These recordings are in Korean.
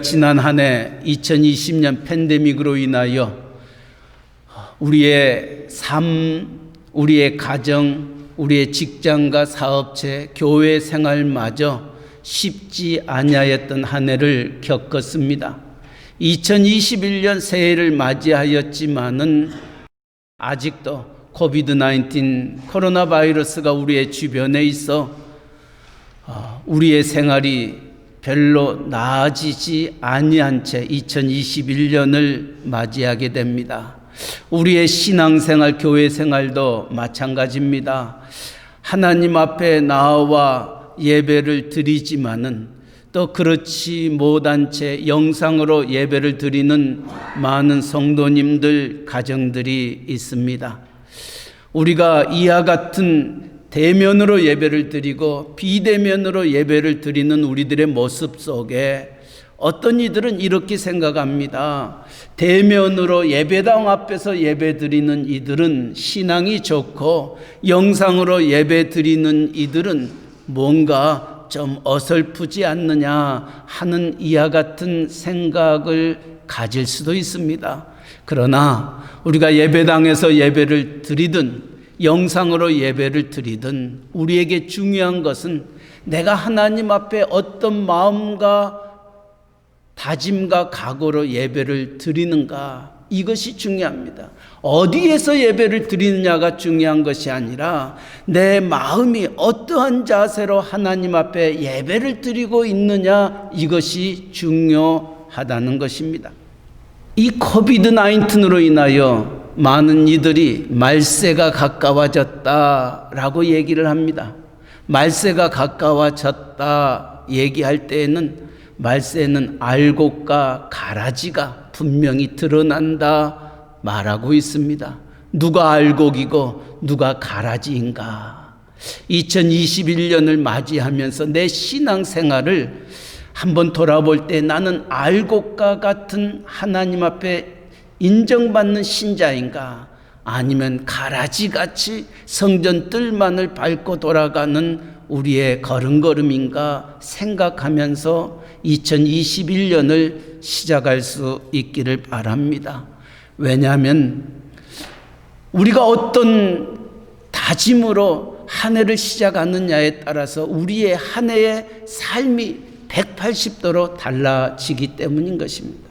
지난 한 해 2020년 팬데믹으로 인하여 우리의 삶, 우리의 가정, 우리의 직장과 사업체, 교회 생활마저 쉽지 아니하였던 한 해를 겪었습니다. 2021년 새해를 맞이하였지만은 아직도 코비드-19 코로나 바이러스가 우리의 주변에 있어 우리의 생활이 별로 나아지지 아니한 채 2021년을 맞이하게 됩니다. 우리의 신앙생활, 교회 생활도 마찬가지입니다. 하나님 앞에 나와 예배를 드리지만은 또 그렇지 못한 채 영상으로 예배를 드리는 많은 성도님들, 가정들이 있습니다. 우리가 이와 같은 대면으로 예배를 드리고 비대면으로 예배를 드리는 우리들의 모습 속에 어떤 이들은 이렇게 생각합니다. 대면으로 예배당 앞에서 예배 드리는 이들은 신앙이 좋고 영상으로 예배 드리는 이들은 뭔가 좀 어설프지 않느냐 하는 이와 같은 생각을 가질 수도 있습니다. 그러나 우리가 예배당에서 예배를 드리든 영상으로 예배를 드리든 우리에게 중요한 것은 내가 하나님 앞에 어떤 마음과 다짐과 각오로 예배를 드리는가, 이것이 중요합니다. 어디에서 예배를 드리느냐가 중요한 것이 아니라 내 마음이 어떠한 자세로 하나님 앞에 예배를 드리고 있느냐, 이것이 중요하다는 것입니다. 이 코비드-19으로 인하여 많은 이들이 말세가 가까워졌다라고 얘기를 합니다. 말세가 가까워졌다 얘기할 때에는 말세는 알곡과 가라지가 분명히 드러난다 말하고 있습니다. 누가 알곡이고 누가 가라지인가? 2021년을 맞이하면서 내 신앙생활을 한번 돌아볼 때 나는 알곡과 같은 하나님 앞에 인정받는 신자인가, 아니면 가라지같이 성전 뜰만을 밟고 돌아가는 우리의 걸음걸음인가 생각하면서 2021년을 시작할 수 있기를 바랍니다. 왜냐하면 우리가 어떤 다짐으로 한 해를 시작하느냐에 따라서 우리의 한 해의 삶이 180도로 달라지기 때문인 것입니다.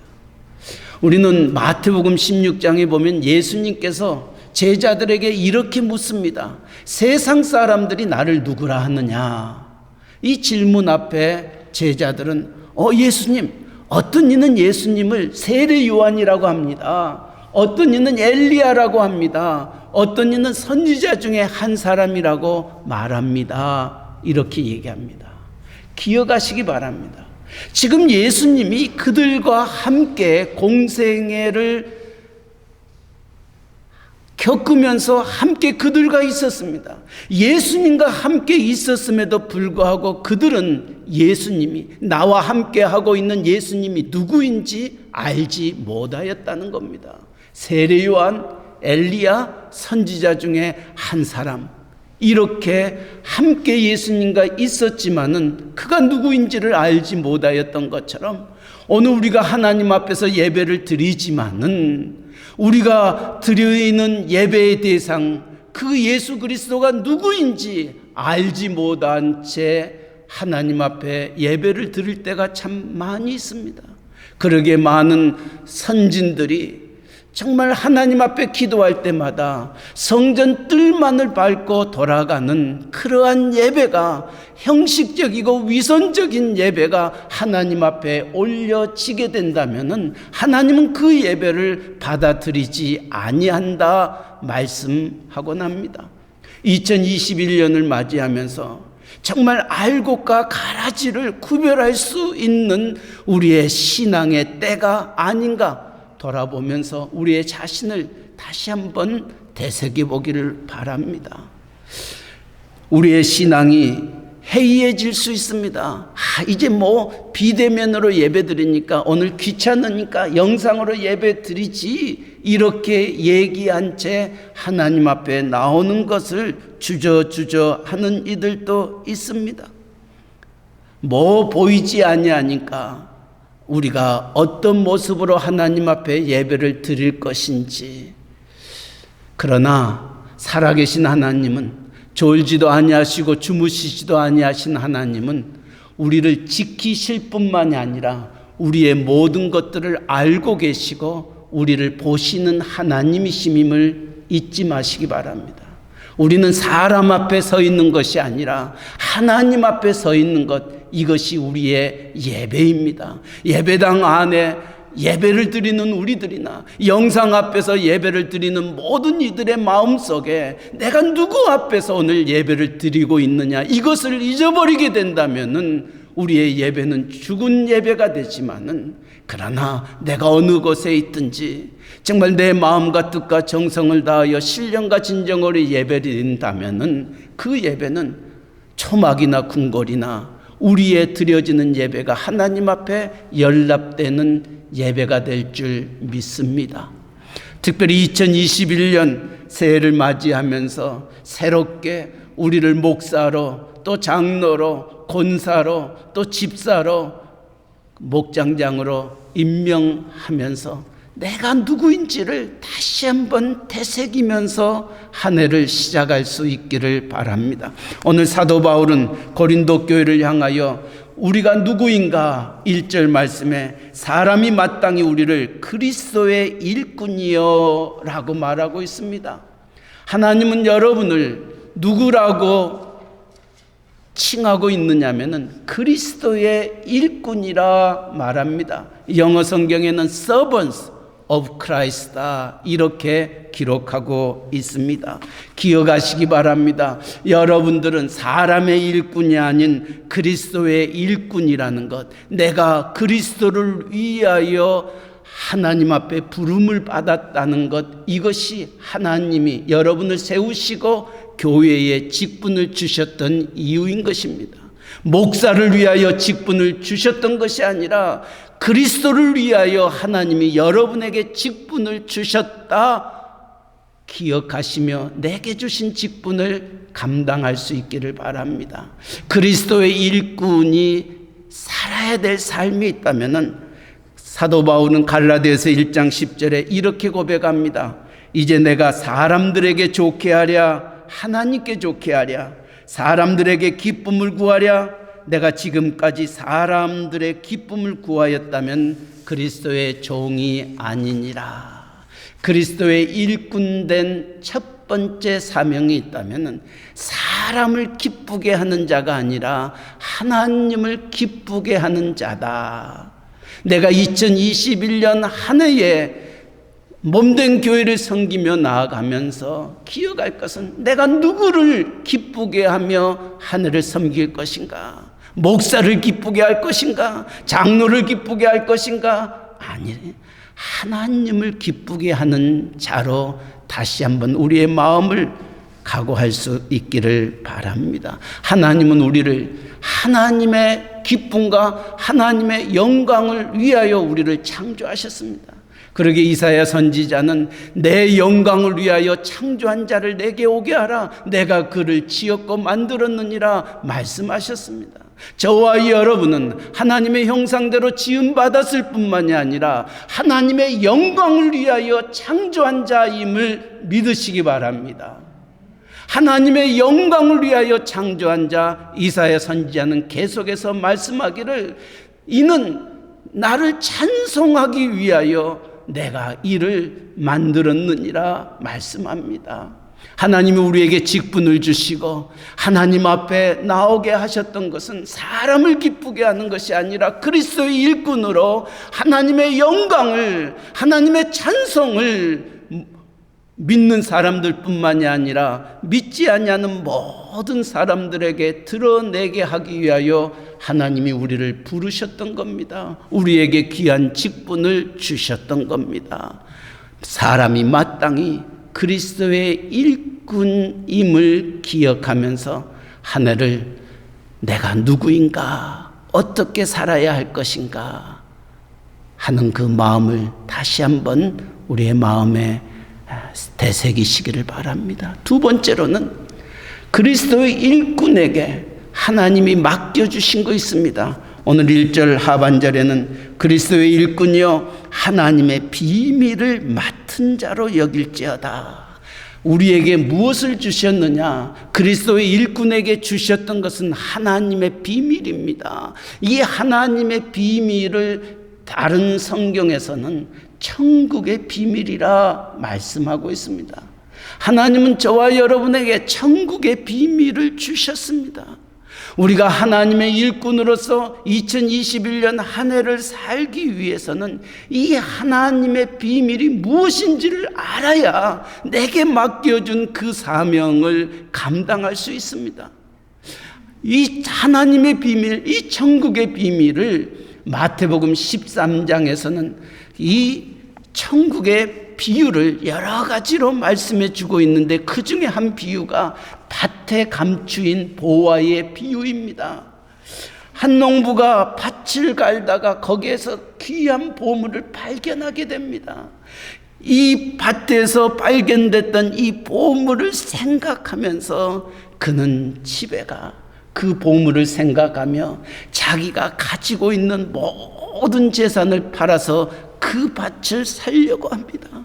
우리는 마태복음 16장에 보면 예수님께서 제자들에게 이렇게 묻습니다. 세상 사람들이 나를 누구라 하느냐? 이 질문 앞에 제자들은 예수님, 어떤 이는 예수님을 세례 요한이라고 합니다. 어떤 이는 엘리야라고 합니다. 어떤 이는 선지자 중에 한 사람이라고 말합니다. 이렇게 얘기합니다. 기억하시기 바랍니다. 지금 예수님이 그들과 함께 공생애를 겪으면서 함께 그들과 있었습니다. 예수님과 함께 있었음에도 불구하고 그들은 예수님이, 나와 함께 하고 있는 예수님이 누구인지 알지 못하였다는 겁니다. 세례 요한, 엘리야, 선지자 중에 한 사람, 이렇게 함께 예수님과 있었지만은 그가 누구인지를 알지 못하였던 것처럼 오늘 우리가 하나님 앞에서 예배를 드리지만은 우리가 드리는 예배의 대상, 그 예수 그리스도가 누구인지 알지 못한 채 하나님 앞에 예배를 드릴 때가 참 많이 있습니다. 그러게 많은 선진들이 정말 하나님 앞에 기도할 때마다 성전 뜰만을 밟고 돌아가는 그러한 예배가, 형식적이고 위선적인 예배가 하나님 앞에 올려지게 된다면은 하나님은 그 예배를 받아들이지 아니한다 말씀하곤 합니다. 2021년을 맞이하면서 정말 알곡과 가라지를 구별할 수 있는 우리의 신앙의 때가 아닌가 돌아보면서 우리의 자신을 다시 한번 되새겨 보기를 바랍니다. 우리의 신앙이 해이해질 수 있습니다. 이제 비대면으로 예배 드리니까, 오늘 귀찮으니까 영상으로 예배 드리지, 이렇게 얘기한 채 하나님 앞에 나오는 것을 주저주저 하는 이들도 있습니다. 보이지 아니하니까 우리가 어떤 모습으로 하나님 앞에 예배를 드릴 것인지. 그러나 살아계신 하나님은, 졸지도 아니하시고 주무시지도 아니하신 하나님은 우리를 지키실 뿐만이 아니라 우리의 모든 것들을 알고 계시고 우리를 보시는 하나님이심임을 잊지 마시기 바랍니다. 우리는 사람 앞에 서 있는 것이 아니라 하나님 앞에 서 있는 것, 이것이 우리의 예배입니다. 예배당 안에 예배를 드리는 우리들이나 영상 앞에서 예배를 드리는 모든 이들의 마음속에 내가 누구 앞에서 오늘 예배를 드리고 있느냐, 이것을 잊어버리게 된다면은 우리의 예배는 죽은 예배가 되지만은, 그러나 내가 어느 곳에 있든지 정말 내 마음과 뜻과 정성을 다하여 신령과 진정으로 예배를 드린다면은 그 예배는 초막이나 궁궐이나 우리의 드려지는 예배가 하나님 앞에 연락되는 예배가 될 줄 믿습니다. 특별히 2021년 새해를 맞이하면서 새롭게 우리를 목사로, 또 장로로, 권사로, 또 집사로, 목장장으로 임명하면서 내가 누구인지를 다시 한번 되새기면서 한 해를 시작할 수 있기를 바랍니다. 오늘 사도 바울은 고린도 교회를 향하여 우리가 누구인가 1절 말씀에 사람이 마땅히 우리를 그리스도의 일꾼이여 라고 말하고 있습니다. 하나님은 여러분을 누구라고 칭하고 있느냐면은 그리스도의 일꾼이라 말합니다. 영어 성경에는 servants of Christ다, 이렇게 기록하고 있습니다. 기억하시기 바랍니다. 여러분들은 사람의 일꾼이 아닌 그리스도의 일꾼이라는 것, 내가 그리스도를 위하여 하나님 앞에 부름을 받았다는 것, 이것이 하나님이 여러분을 세우시고 교회에 직분을 주셨던 이유인 것입니다. 목사를 위하여 직분을 주셨던 것이 아니라 그리스도를 위하여 하나님이 여러분에게 직분을 주셨다 기억하시며 내게 주신 직분을 감당할 수 있기를 바랍니다. 그리스도의 일꾼이 살아야 될 삶이 있다면 사도 바울은 갈라디아서 1장 10절에 이렇게 고백합니다. 이제 내가 사람들에게 좋게 하랴 하나님께 좋게 하랴, 사람들에게 기쁨을 구하랴, 내가 지금까지 사람들의 기쁨을 구하였다면 그리스도의 종이 아니니라. 그리스도의 일꾼된 첫 번째 사명이 있다면 사람을 기쁘게 하는 자가 아니라 하나님을 기쁘게 하는 자다. 내가 2021년 한 해에 몸된 교회를 섬기며 나아가면서 기억할 것은 내가 누구를 기쁘게 하며 하늘을 섬길 것인가, 목사를 기쁘게 할 것인가, 장로를 기쁘게 할 것인가, 아니, 하나님을 기쁘게 하는 자로 다시 한번 우리의 마음을 각오할 수 있기를 바랍니다. 하나님은 우리를 하나님의 기쁨과 하나님의 영광을 위하여 우리를 창조하셨습니다. 그러게 이사야 선지자는 내 영광을 위하여 창조한 자를 내게 오게 하라, 내가 그를 지었고 만들었느니라 말씀하셨습니다. 저와 여러분은 하나님의 형상대로 지음받았을 뿐만이 아니라 하나님의 영광을 위하여 창조한 자임을 믿으시기 바랍니다. 하나님의 영광을 위하여 창조한 자, 이사야 선지자는 계속해서 말씀하기를 이는 나를 찬송하기 위하여 내가 이를 만들었느니라 말씀합니다. 하나님이 우리에게 직분을 주시고 하나님 앞에 나오게 하셨던 것은 사람을 기쁘게 하는 것이 아니라 그리스도의 일꾼으로 하나님의 영광을, 하나님의 찬송을 믿는 사람들 뿐만이 아니라 믿지 아니하는 모든 사람들에게 드러내게 하기 위하여 하나님이 우리를 부르셨던 겁니다. 우리에게 귀한 직분을 주셨던 겁니다. 사람이 마땅히 그리스도의 일꾼임을 기억하면서 한 해를 내가 누구인가, 어떻게 살아야 할 것인가 하는 그 마음을 다시 한번 우리의 마음에 되새기시기를 바랍니다. 두 번째로는 그리스도의 일꾼에게 하나님이 맡겨주신 거 있습니다. 오늘 1절 하반절에는 그리스도의 일꾼이여 하나님의 비밀을 맡은 자로 여길지어다. 우리에게 무엇을 주셨느냐? 그리스도의 일꾼에게 주셨던 것은 하나님의 비밀입니다. 이 하나님의 비밀을 다른 성경에서는 천국의 비밀이라 말씀하고 있습니다. 하나님은 저와 여러분에게 천국의 비밀을 주셨습니다. 우리가 하나님의 일꾼으로서 2021년 한 해를 살기 위해서는 이 하나님의 비밀이 무엇인지를 알아야 내게 맡겨준 그 사명을 감당할 수 있습니다. 이 하나님의 비밀, 이 천국의 비밀을 마태복음 13장에서는 이 천국의 비유를 여러 가지로 말씀해 주고 있는데 그 중에 한 비유가 밭에 감추인 보화의 비유입니다. 한 농부가 밭을 갈다가 거기에서 귀한 보물을 발견하게 됩니다. 이 밭에서 발견됐던 이 보물을 생각하면서 그는 집에 가 그 보물을 생각하며 자기가 가지고 있는 모든 재산을 팔아서 그 밭을 살려고 합니다.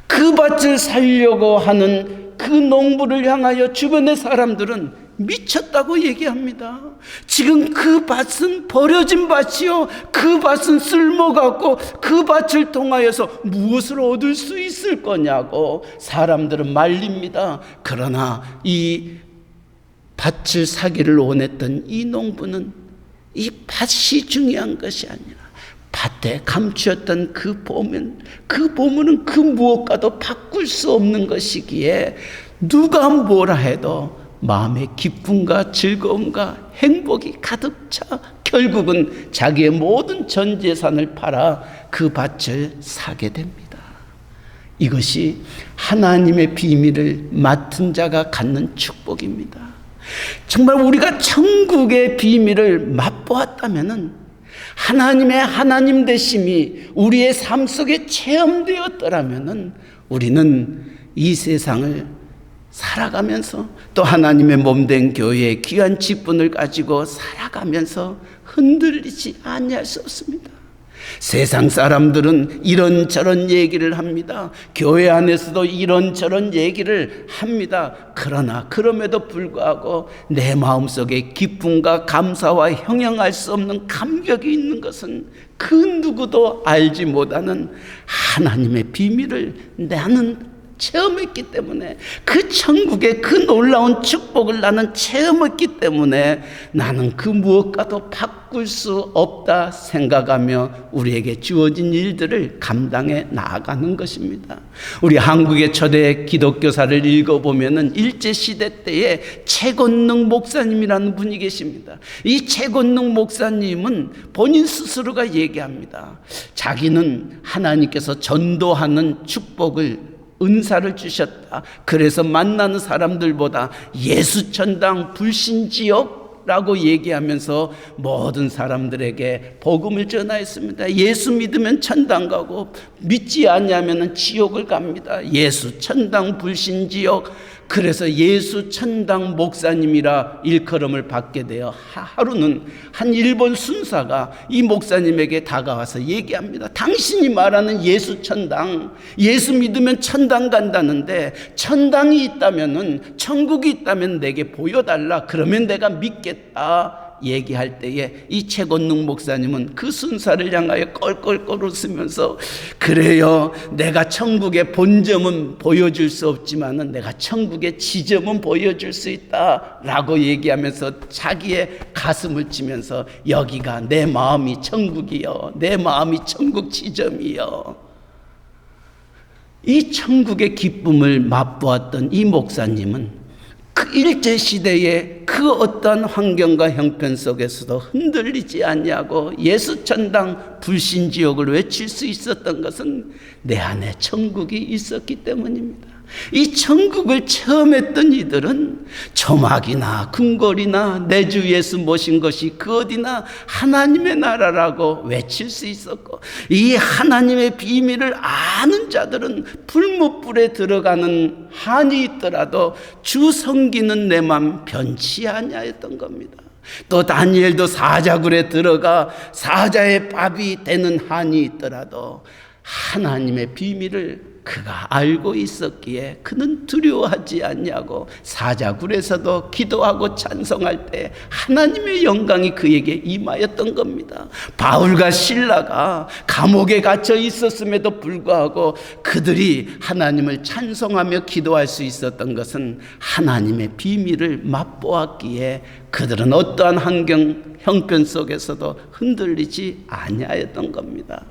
그 밭을 살려고 하는 그 농부를 향하여 주변의 사람들은 미쳤다고 얘기합니다. 지금 그 밭은 버려진 밭이요, 그 밭은 쓸모가 없고 그 밭을 통하여서 무엇을 얻을 수 있을 거냐고 사람들은 말립니다. 그러나 이 밭을 사기를 원했던 이 농부는 이 밭이 중요한 것이 아니라 밭에 감추었던 그 보물은 그 무엇과도 바꿀 수 없는 것이기에 누가 뭐라 해도 마음의 기쁨과 즐거움과 행복이 가득 차 결국은 자기의 모든 전 재산을 팔아 그 밭을 사게 됩니다. 이것이 하나님의 비밀을 맡은 자가 갖는 축복입니다. 정말 우리가 천국의 비밀을 맛보았다면은 하나님의 하나님 되심이 우리의 삶 속에 체험되었더라면은 우리는 이 세상을 살아가면서 또 하나님의 몸된 교회의 귀한 직분을 가지고 살아가면서 흔들리지 아니할 수 없습니다. 세상 사람들은 이런저런 얘기를 합니다. 교회 안에서도 이런저런 얘기를 합니다. 그러나 그럼에도 불구하고 내 마음속에 기쁨과 감사와 형용할 수 없는 감격이 있는 것은 그 누구도 알지 못하는 하나님의 비밀을 나는 체험했기 때문에, 그 천국의 그 놀라운 축복을 나는 체험했기 때문에 나는 그 무엇과도 바꿀 수 없다 생각하며 우리에게 주어진 일들을 감당해 나아가는 것입니다. 우리 한국의 초대 기독교사를 읽어보면 일제시대 때에 최건능 목사님이라는 분이 계십니다. 이 최건능 목사님은 본인 스스로가 얘기합니다. 자기는 하나님께서 전도하는 축복을 은사를 주셨다. 그래서 만나는 사람들보다 예수천당 불신지역라고 얘기하면서 모든 사람들에게 복음을 전하였습니다. 예수 믿으면 천당 가고 믿지 않으면 지옥을 갑니다. 예수천당 불신지역. 그래서 예수천당 목사님이라 일컬음을 받게 되어 하루는 한 일본 순사가 이 목사님에게 다가와서 얘기합니다. 당신이 말하는 예수천당, 예수 믿으면 천당 간다는데 천당이 있다면은, 천국이 있다면 내게 보여달라. 그러면 내가 믿겠다. 얘기할 때에 이 최건능 목사님은 그 순사를 향하여 껄껄껄 웃으면서, 그래요, 내가 천국의 본점은 보여줄 수 없지만은 내가 천국의 지점은 보여줄 수 있다 라고 얘기하면서 자기의 가슴을 치면서 여기가 내 마음이 천국이요, 내 마음이 천국 지점이요. 이 천국의 기쁨을 맛보았던 이 목사님은 그 일제시대의 그 어떤 환경과 형편 속에서도 흔들리지 않냐고 예수천당 불신지옥을 외칠 수 있었던 것은 내 안에 천국이 있었기 때문입니다. 이 천국을 체험했던 이들은 조막이나 궁궐이나 내 주 예수 모신 것이 그 어디나 하나님의 나라라고 외칠 수 있었고, 이 하나님의 비밀을 아는 자들은 불못불에 들어가는 한이 있더라도 주 섬기는 내 맘 변치 아니하였던 겁니다. 또 다니엘도 사자굴에 들어가 사자의 밥이 되는 한이 있더라도 하나님의 비밀을 그가 알고 있었기에 그는 두려워하지 않냐고, 사자굴에서도 기도하고 찬송할 때 하나님의 영광이 그에게 임하였던 겁니다. 바울과 실라가 감옥에 갇혀 있었음에도 불구하고 그들이 하나님을 찬송하며 기도할 수 있었던 것은 하나님의 비밀을 맛보았기에 그들은 어떠한 형편 속에서도 흔들리지 아니하였던 겁니다.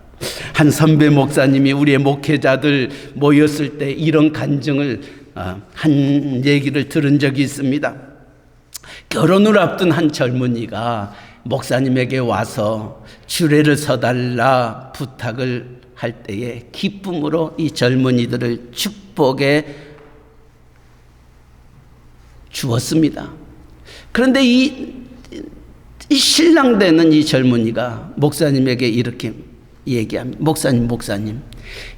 한 선배 목사님이 우리의 목회자들 모였을 때 이런 간증을 한 얘기를 들은 적이 있습니다. 결혼을 앞둔 한 젊은이가 목사님에게 와서 주례를 서달라 부탁을 할 때에 기쁨으로 이 젊은이들을 축복해 주었습니다. 그런데 이 신랑 되는 이 젊은이가 목사님에게 이렇게 얘기합니다. 목사님,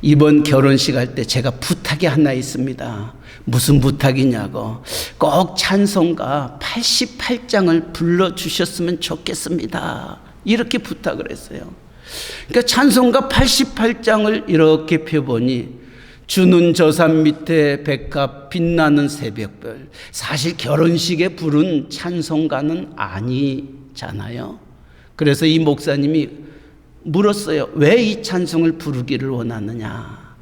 이번 결혼식 할 때 제가 부탁이 하나 있습니다. 무슨 부탁이냐고, 꼭 찬송가 88장을 불러주셨으면 좋겠습니다. 이렇게 부탁을 했어요. 그러니까 찬송가 88장을 이렇게 펴보니 주는 저 산 밑에 백합 빛나는 새벽별, 사실 결혼식에 부른 찬송가는 아니잖아요. 그래서 이 목사님이 물었어요. 왜 이 찬송을 부르기를 원하느냐.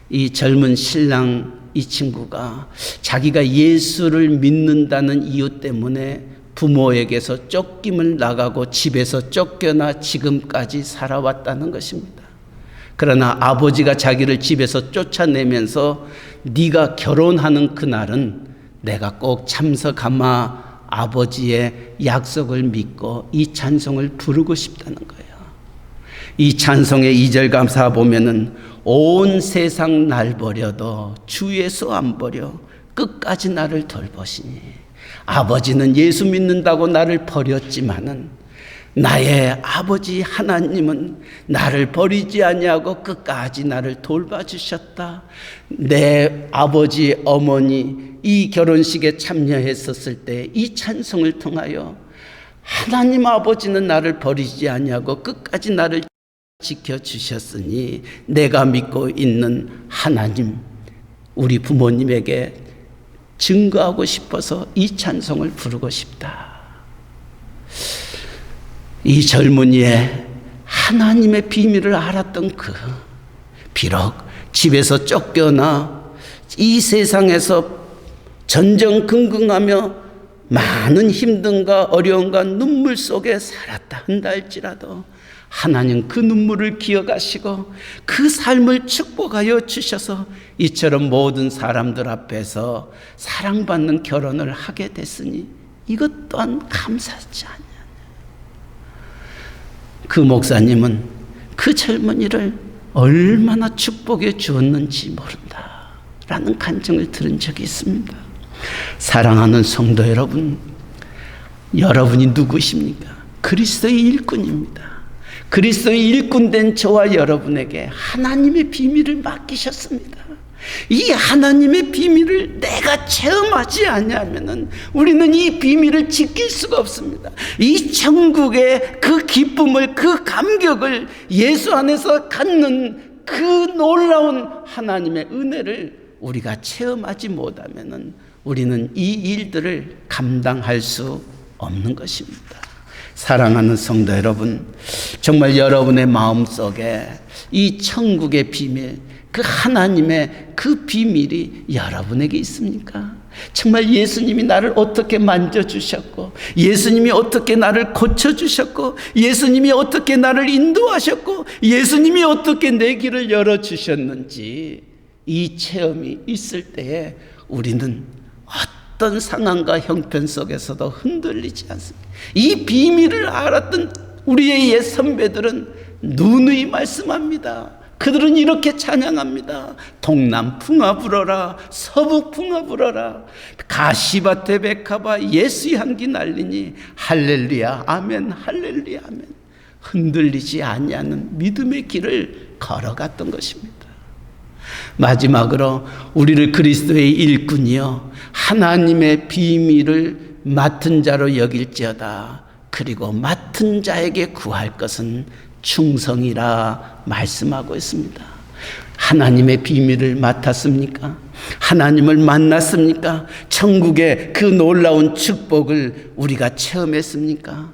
이 젊은 신랑 이 친구가 자기가 예수를 믿는다는 이유 때문에 부모에게서 쫓김을 나가고 집에서 쫓겨나 지금까지 살아왔다는 것입니다. 그러나 아버지가 자기를 집에서 쫓아내면서 네가 결혼하는 그날은 내가 꼭 참석하마 아버지의 약속을 믿고 이 찬송을 부르고 싶다는 거예요. 이 찬송의 2절 감사 보면은 온 세상 날 버려도 주 예수 안 버려 끝까지 나를 돌보시니, 아버지는 예수 믿는다고 나를 버렸지만은 나의 아버지 하나님은 나를 버리지 아니하고 끝까지 나를 돌봐주셨다. 내 아버지 어머니 이 결혼식에 참여했었을 때 이 찬송을 통하여 하나님 아버지는 나를 버리지 아니하고 끝까지 나를 지켜주셨으니 내가 믿고 있는 하나님, 우리 부모님에게 증거하고 싶어서 이 찬송을 부르고 싶다. 이 젊은이의 하나님의 비밀을 알았던 비록 집에서 쫓겨나 이 세상에서 전전긍긍하며 많은 힘듦과 어려움과 눈물 속에 살았다 한다 할지라도 하나님 그 눈물을 기억하시고 그 삶을 축복하여 주셔서 이처럼 모든 사람들 앞에서 사랑받는 결혼을 하게 됐으니 이것 또한 감사하지 않냐. 그 목사님은 그 젊은이를 얼마나 축복해 주었는지 모른다 라는 간증을 들은 적이 있습니다. 사랑하는 성도 여러분, 여러분이 누구십니까? 그리스도의 일꾼입니다. 그리스도의 일꾼 된 저와 여러분에게 하나님의 비밀을 맡기셨습니다. 이 하나님의 비밀을 내가 체험하지 않으면 우리는 이 비밀을 지킬 수가 없습니다. 이 천국의 그 기쁨을, 그 감격을 예수 안에서 갖는 그 놀라운 하나님의 은혜를 우리가 체험하지 못하면 우리는 이 일들을 감당할 수 없는 것입니다. 사랑하는 성도 여러분, 정말 여러분의 마음속에 이 천국의 비밀, 그 하나님의 그 비밀이 여러분에게 있습니까? 정말 예수님이 나를 어떻게 만져주셨고, 예수님이 어떻게 나를 고쳐주셨고, 예수님이 어떻게 나를 인도하셨고, 예수님이 어떻게 내 길을 열어주셨는지 이 체험이 있을 때에 우리는 어떤 상황과 형편 속에서도 흔들리지 않습니다. 이 비밀을 알았던 우리의 옛 선배들은 누누이 말씀합니다. 그들은 이렇게 찬양합니다. 동남풍아 불어라, 서북풍아 불어라, 가시밭에 백합아 예수의 향기 날리니 할렐루야 아멘, 할렐루야 아멘. 흔들리지 아니하는 믿음의 길을 걸어갔던 것입니다. 마지막으로 우리를 그리스도의 일꾼이요 하나님의 비밀을 맡은 자로 여길지어다. 그리고 맡은 자에게 구할 것은 충성이라 말씀하고 있습니다. 하나님의 비밀을 맡았습니까? 하나님을 만났습니까? 천국의 그 놀라운 축복을 우리가 체험했습니까?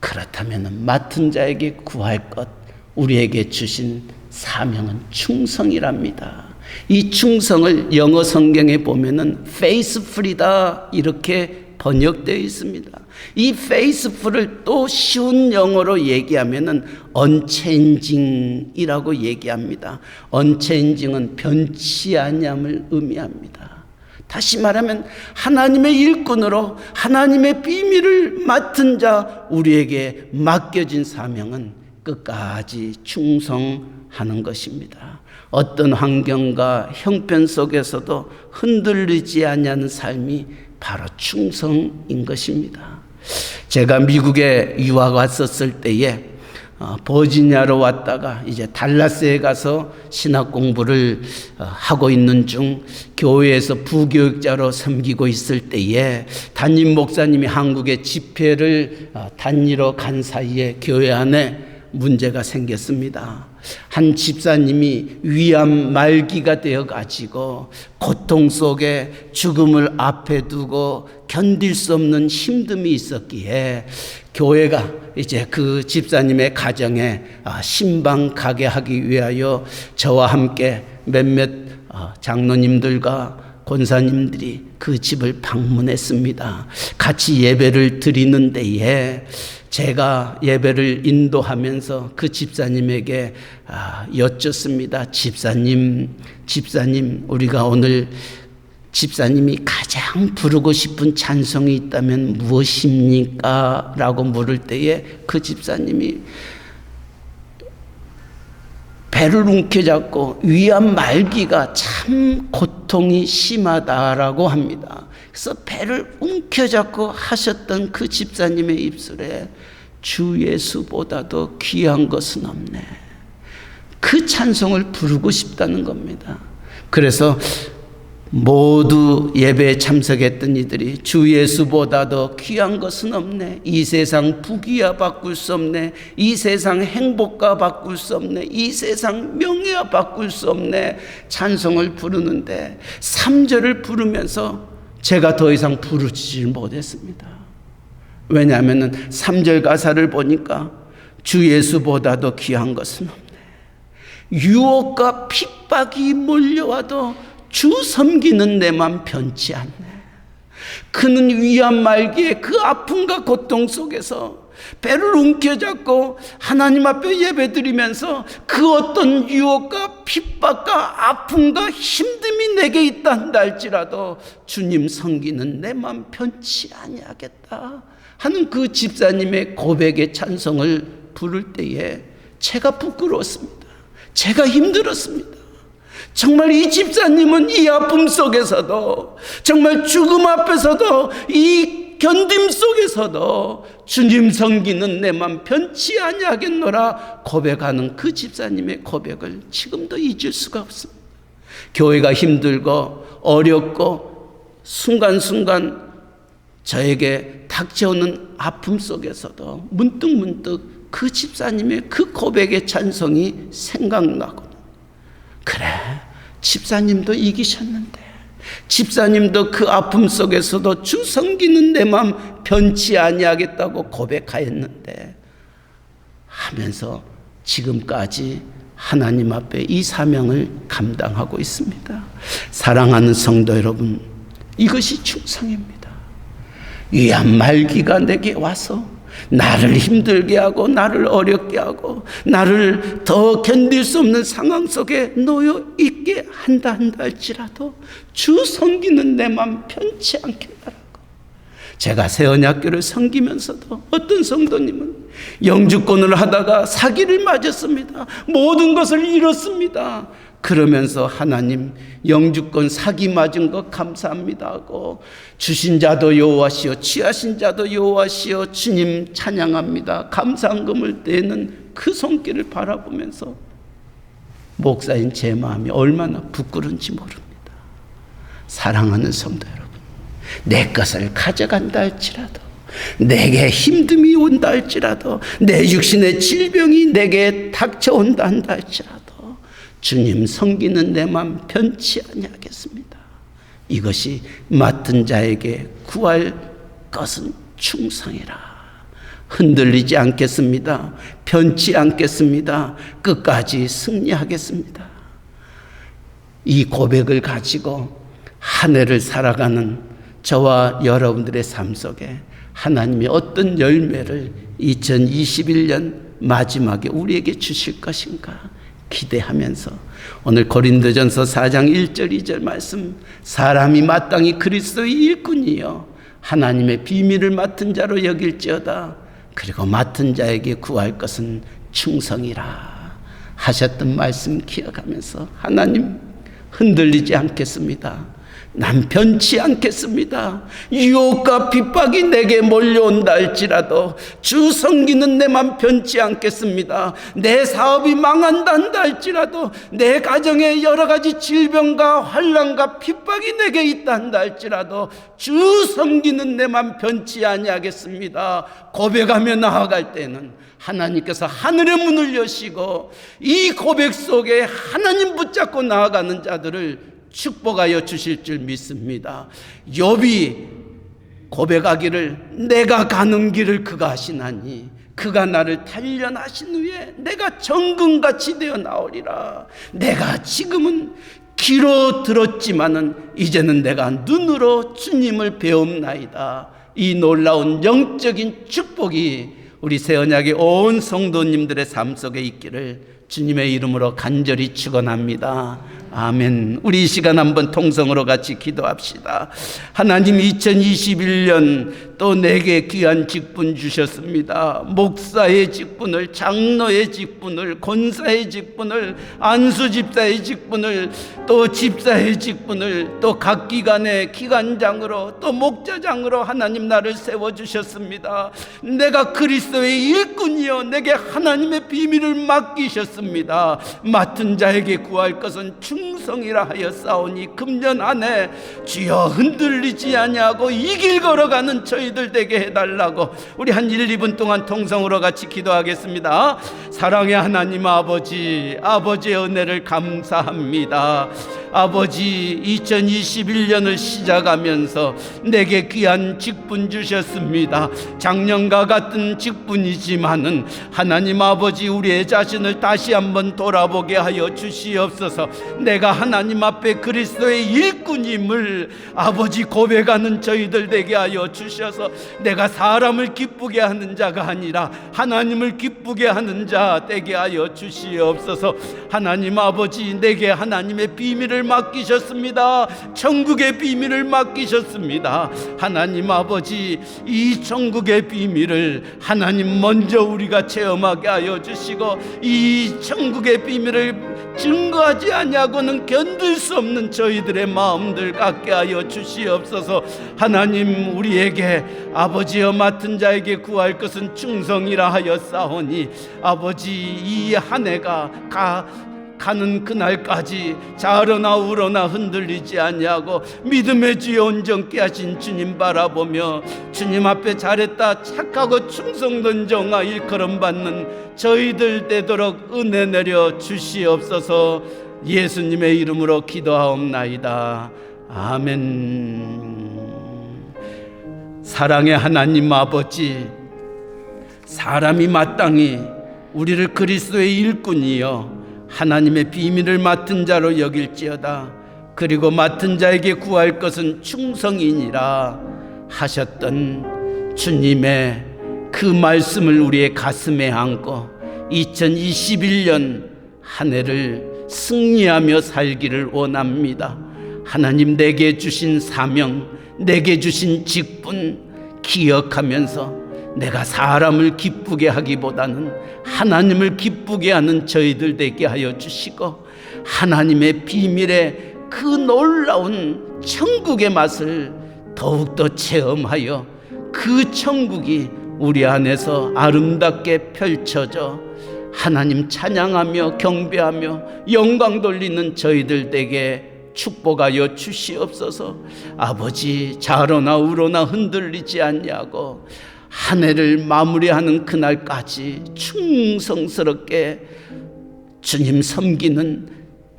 그렇다면 맡은 자에게 구할 것, 우리에게 주신 사명은 충성이랍니다. 이 충성을 영어 성경에 보면은 faithful이다 이렇게 번역되어 있습니다. 이 faithful을 또 쉬운 영어로 얘기하면은 unchanging이라고 얘기합니다. unchanging은 변치 아니함을 의미합니다. 다시 말하면 하나님의 일꾼으로 하나님의 비밀을 맡은 자, 우리에게 맡겨진 사명은 끝까지 충성하는 것입니다. 어떤 환경과 형편 속에서도 흔들리지 않는 삶이 바로 충성인 것입니다. 제가 미국에 유학 왔었을 때에 버지니아로 왔다가 이제 달라스에 가서 신학 공부를 하고 있는 중 교회에서 부교육자로 섬기고 있을 때에 담임 목사님이 한국에 집회를 다니러 간 사이에 교회 안에 문제가 생겼습니다. 한 집사님이 위암 말기가 되어 가지고 고통 속에 죽음을 앞에 두고 견딜 수 없는 힘듦이 있었기에 교회가 이제 그 집사님의 가정에 신방 가게 하기 위하여 저와 함께 몇몇 장로님들과 권사님들이 그 집을 방문했습니다. 같이 예배를 드리는 데에 제가 예배를 인도하면서 그 집사님에게 여쭙습니다. 집사님, 우리가 오늘 집사님이 가장 부르고 싶은 찬송이 있다면 무엇입니까? 라고 물을 때에 그 집사님이 배를 움켜잡고 위암 말기가 참 고통이 심하다라고 합니다. 그래서 배를 움켜잡고 하셨던 그 집사님의 입술에 주 예수보다도 귀한 것은 없네. 그 찬송을 부르고 싶다는 겁니다. 그래서 모두 예배에 참석했던 이들이 주 예수보다도 귀한 것은 없네. 이 세상 부귀야 바꿀 수 없네. 이 세상 행복과 바꿀 수 없네. 이 세상 명예와 바꿀 수 없네. 찬송을 부르는데 3절을 부르면서 제가 더 이상 부르지 못했습니다. 왜냐하면 3절 가사를 보니까 주 예수보다도 귀한 것은 없네. 유혹과 핍박이 몰려와도 주 섬기는 내 맘 변치 않네. 그는 위암 말기에 그 아픔과 고통 속에서 배를 움켜잡고 하나님 앞에 예배드리면서 그 어떤 유혹과 핍박과 아픔과 힘듦이 내게 있다 한다 할지라도 주님 섬기는 내 맘 변치 아니하겠다 하는 그 집사님의 고백의 찬송을 부를 때에 제가 부끄러웠습니다. 제가 힘들었습니다. 정말 이 집사님은 이 아픔 속에서도, 정말 죽음 앞에서도, 이 견딤 속에서도 주님 섬기는 내 맘 변치 아니하겠노라 고백하는 그 집사님의 고백을 지금도 잊을 수가 없습니다. 교회가 힘들고 어렵고 순간순간 저에게 닥쳐오는 아픔 속에서도 문득문득 그 집사님의 그 고백의 찬송이 생각나고, 그래, 집사님도 이기셨는데, 집사님도 그 아픔 속에서도 주 섬기는 내 맘 변치 아니하겠다고 고백하였는데 하면서 지금까지 하나님 앞에 이 사명을 감당하고 있습니다. 사랑하는 성도 여러분, 이것이 충성입니다. 위암 말기가 내게 와서 나를 힘들게 하고 나를 어렵게 하고 나를 더 견딜 수 없는 상황 속에 놓여 있게 한다 할지라도 주 섬기는 내 맘 편치 않겠다라고. 제가 세언약교를 섬기면서도 어떤 성도님은 영주권을 하다가 사기를 맞았습니다. 모든 것을 잃었습니다. 그러면서 하나님, 영주권 사기 맞은 것 감사합니다 하고, 주신 자도 여호와시오 취하신 자도 여호와시오 주님 찬양합니다 감사한 금을 떼는 그 손길을 바라보면서 목사인 제 마음이 얼마나 부끄러운지 모릅니다. 사랑하는 성도 여러분, 내 것을 가져간다 할지라도 내게 힘듦이 온다 할지라도, 내 육신의 질병이 내게 닥쳐온다 한다 할지라도 주님 섬기는 내 맘 변치 아니하겠습니다. 이것이 맡은 자에게 구할 것은 충성이라. 흔들리지 않겠습니다. 변치 않겠습니다. 끝까지 승리하겠습니다. 이 고백을 가지고 한 해를 살아가는 저와 여러분들의 삶 속에 하나님이 어떤 열매를 2021년 마지막에 우리에게 주실 것인가 기대하면서 오늘 고린도전서 4장 1절 2절 말씀, 사람이 마땅히 그리스도의 일꾼이요 하나님의 비밀을 맡은 자로 여길지어다. 그리고 맡은 자에게 구할 것은 충성이라 하셨던 말씀 기억하면서 하나님 흔들리지 않겠습니다. 난 변치 않겠습니다. 유혹과 핍박이 내게 몰려온다 할지라도 주 섬기는 내 맘 변치 않겠습니다. 내 사업이 망한다 한다 할지라도, 내 가정에 여러 가지 질병과 환난과 핍박이 내게 있다 한다 할지라도 주 섬기는 내 맘 변치 아니하겠습니다. 고백하며 나아갈 때는 하나님께서 하늘의 문을 여시고 이 고백 속에 하나님 붙잡고 나아가는 자들을 축복하여 주실 줄 믿습니다. 욥이 고백하기를 내가 가는 길을 그가 하시나니 그가 나를 단련하신 후에 내가 정금같이 되어 나오리라. 내가 지금은 귀로 들었지만은 이제는 내가 눈으로 주님을 배움나이다. 이 놀라운 영적인 축복이 우리 새언약의 온 성도님들의 삶 속에 있기를 주님의 이름으로 간절히 축원합니다. 아멘. 우리 이 시간 한번 통성으로 같이 기도합시다. 하나님, 2021년 또 내게 귀한 직분 주셨습니다. 목사의 직분을, 장로의 직분을, 권사의 직분을, 안수집사의 직분을, 또 집사의 직분을, 또 각 기관의 기관장으로, 또 목자장으로 하나님 나를 세워주셨습니다. 내가 그리스도의 일꾼이요 내게 하나님의 비밀을 맡기셨습니다. 맡은 자에게 구할 것은 충성이라 하였사오니 금년 안에 주여 흔들리지 아니하고 이 길 걸어가는 저희들 되게 해달라고 우리 한 1, 2분 동안 통성으로 같이 기도하겠습니다. 사랑의 하나님 아버지, 아버지의 은혜를 감사합니다. 아버지, 2021년을 시작하면서 내게 귀한 직분 주셨습니다. 작년과 같은 직분이지만은 하나님 아버지, 우리의 자신을 다시 한번 돌아보게 하여 주시옵소서. 내가 하나님 앞에 그리스도의 일꾼임을 아버지 고백하는 저희들 되게 하여 주셔서 내가 사람을 기쁘게 하는 자가 아니라 하나님을 기쁘게 하는 자 되게 하여 주시옵소서. 하나님 아버지, 내게 하나님의 비밀을 맡기셨습니다. 천국의 비밀을 맡기셨습니다. 하나님 아버지, 이 천국의 비밀을 하나님 먼저 우리가 체험하게 하여 주시고 이 천국의 비밀을 증거하지 아니하고는 견딜 수 없는 저희들의 마음들 갖게 하여 주시옵소서. 하나님, 우리에게 아버지여 맡은 자에게 구할 것은 충성이라 하였사오니 아버지, 이 한 해가 가는 그날까지 자르나 우러나 흔들리지 아니하고 믿음의 주여 온전케 하신 주님 바라보며 주님 앞에 잘했다 착하고 충성된 종아 일컬음 받는 저희들 되도록 은혜 내려 주시옵소서. 예수님의 이름으로 기도하옵나이다. 아멘. 사랑의 하나님 아버지, 사람이 마땅히 우리를 그리스도의 일꾼이여 하나님의 비밀을 맡은 자로 여길지어다. 그리고 맡은 자에게 구할 것은 충성이니라 하셨던 주님의 그 말씀을 우리의 가슴에 안고 2021년 한 해를 승리하며 살기를 원합니다. 하나님, 내게 주신 사명, 내게 주신 직분 기억하면서 내가 사람을 기쁘게 하기보다는 하나님을 기쁘게 하는 저희들 되게 하여 주시고 하나님의 비밀의 그 놀라운 천국의 맛을 더욱더 체험하여 그 천국이 우리 안에서 아름답게 펼쳐져 하나님 찬양하며 경배하며 영광 돌리는 저희들 되게 축복하여 주시옵소서. 아버지, 자로나 우로나 흔들리지 않냐고 한 해를 마무리하는 그날까지 충성스럽게 주님 섬기는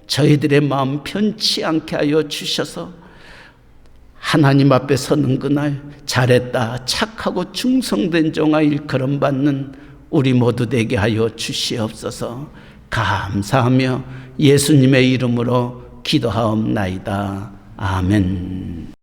저희들의 마음 편치 않게 하여 주셔서 하나님 앞에 서는 그날 잘했다, 착하고 충성된 종아 일컬음 받는 우리 모두 되게 하여 주시옵소서. 감사하며 예수님의 이름으로 기도하옵나이다. 아멘.